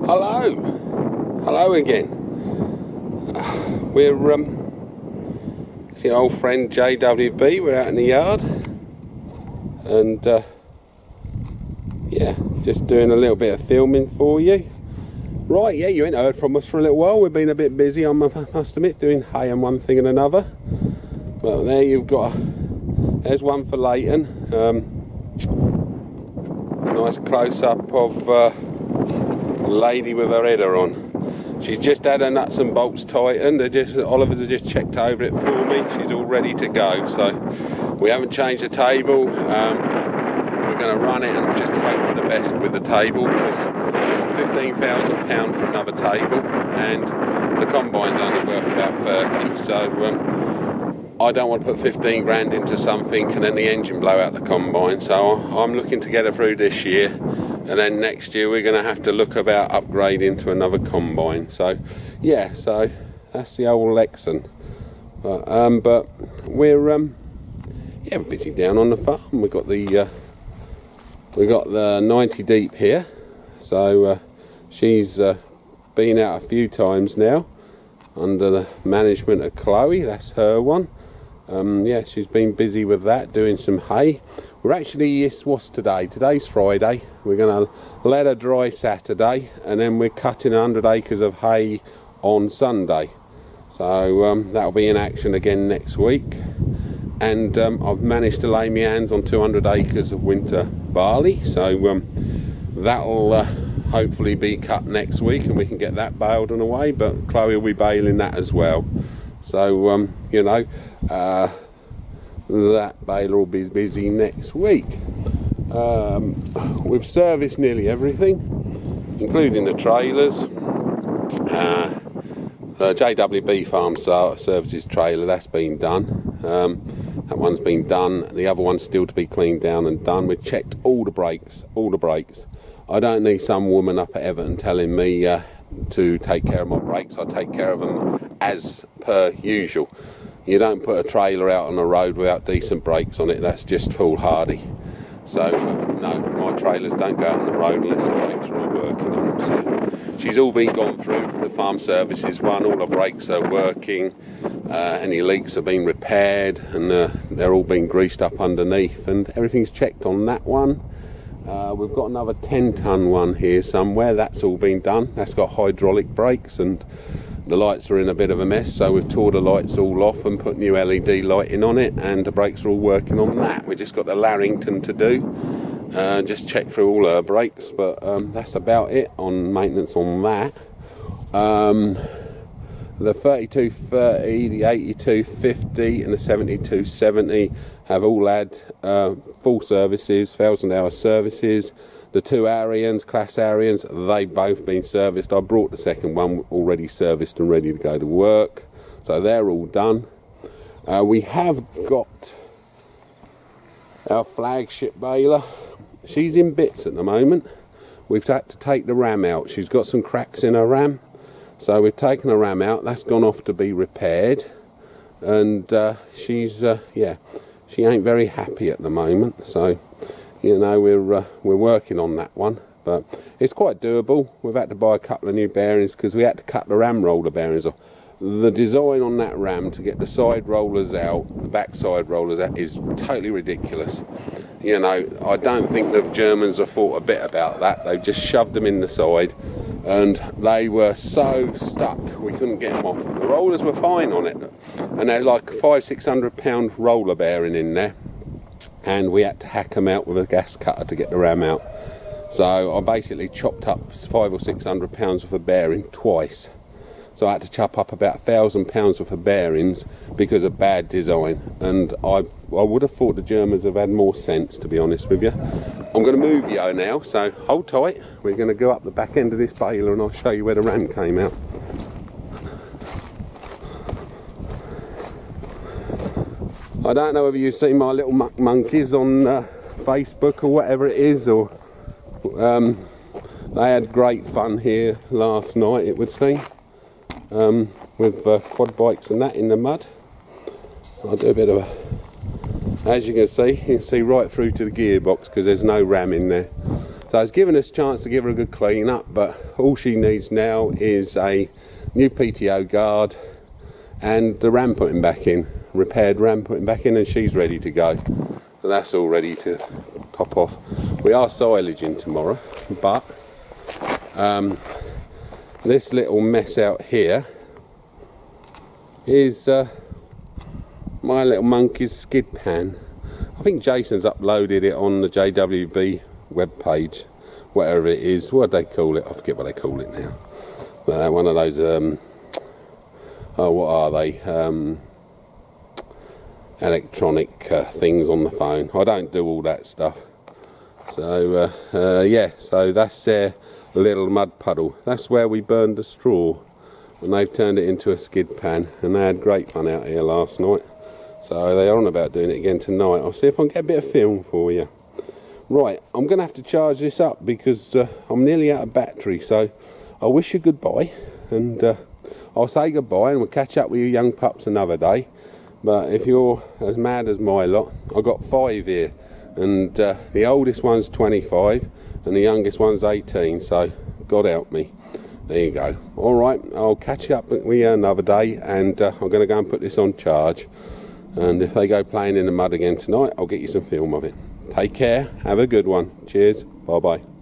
Hello again. We're the old friend JWB. We're out in the yard, and yeah, just doing a little bit of filming for you. Right, yeah, you ain't heard from us for a little while. We've been a bit busy, I must admit, doing hay and one thing and another. Well, there you've got there's one for Leighton. Nice close-up of a lady with her header on. She's just had her nuts and bolts tightened. Oliver's have just checked over it for me. She's all ready to go. So we haven't changed the table. We're going to run it and just hope for the best with the table, because £15,000 for another table, and the combine's only worth about 30. So I don't want to put 15 grand into something and then the engine blow out the combine. So I'm looking to get her through this year, and then next year we're going to have to look about upgrading to another combine. So yeah, so that's the old Lexan. But we're yeah, we're busy down on the farm. We've got the 90 deep here. So she's been out a few times now under the management of Chloe. That's her one. Yeah, she's been busy with that, doing some hay. We're actually, what's today? Today's Friday. We're going to let her dry Saturday, and then we're cutting 100 acres of hay on Sunday. So that'll be in action again next week. And I've managed to lay my hands on 200 acres of winter barley. So that'll hopefully be cut next week, and we can get that baled and away. But Chloe will be baling that as well. So you know, that baler will be busy next week. We've serviced nearly everything, including the trailers. The JWB Farm Services trailer, that's been done. That one's been done. The other one's still to be cleaned down and done. We've checked all the brakes. I don't need some woman up at Everton telling me to take care of my brakes. I take care of them as per usual. You don't put a trailer out on the road without decent brakes on it. That's just foolhardy. So no, my trailers don't go out on the road unless the brakes are all working on them. So she's all been gone through the farm services one. All the brakes are working. Any leaks have been repaired, and they're all been greased up underneath, and everything's checked on that one. We've got another 10-ton one here somewhere. That's all been done. That's got hydraulic brakes, and the lights are in a bit of a mess, so we've tore the lights all off and put new LED lighting on it, and the brakes are all working on that. We just got the Larrington to do, just check through all her brakes, but that's about it on maintenance on that. The 3230, the 8250 and the 7270 have all had full services, 1,000-hour services. The two Arians, Class Arians, they've both been serviced. I brought the second one already serviced and ready to go to work. So they're all done. We have got our flagship baler. She's in bits at the moment. We've had to take the ram out. She's got some cracks in her ram. So we've taken the ram out. That's gone off to be repaired. And she's, yeah, she ain't very happy at the moment. So, you know, we're working on that one, but it's quite doable. We've had to buy a couple of new bearings because we had to cut the ram roller bearings off. The design on that ram to get the side rollers out, the back side rollers out, is totally ridiculous. You know, I don't think the Germans have thought a bit about that. They've just shoved them in the side, and they were so stuck we couldn't get them off. The rollers were fine on it, and they're like £500–600 roller bearing in there. And we had to hack them out with a gas cutter to get the ram out. So I basically chopped up £500 or £600 worth of bearing twice. So I had to chop up about £1,000 worth of bearings because of bad design. And I would have thought the Germans have had more sense, to be honest with you. I'm going to move you now, so hold tight. We're going to go up the back end of this baler and I'll show you where the ram came out. I don't know whether you've seen my little muck monkeys on Facebook or whatever it is, or they had great fun here last night, it would seem, with quad bikes and that in the mud. I'll do a bit of a, as you can see right through to the gearbox because there's no ram in there. So it's given us a chance to give her a good clean up, but all she needs now is a new PTO guard and the ram putting back in, repaired ram putting back in, and she's ready to go. So that's all ready to top off. We are silaging tomorrow, but this little mess out here is my little monkey's skid pan. I think Jason's uploaded it on the JWB webpage, whatever it is. What do they call it? I forget what they call it now. One of those oh, what are they? Electronic things on the phone. I don't do all that stuff. So yeah, so that's their little mud puddle. That's where we burned the straw, and they've turned it into a skid pan, and they had great fun out here last night. So they are on about doing it again tonight. I'll see if I can get a bit of film for you. Right, I'm going to have to charge this up because I'm nearly out of battery. So I wish you goodbye, and I'll say goodbye, and we'll catch up with you young pups another day. But if you're as mad as my lot, I've got 5 here, and the oldest one's 25 and the youngest one's 18, so God help me. There you go. Alright, I'll catch up with you another day, and I'm going to go and put this on charge, and if they go playing in the mud again tonight, I'll get you some film of it. Take care, have a good one. Cheers, bye bye.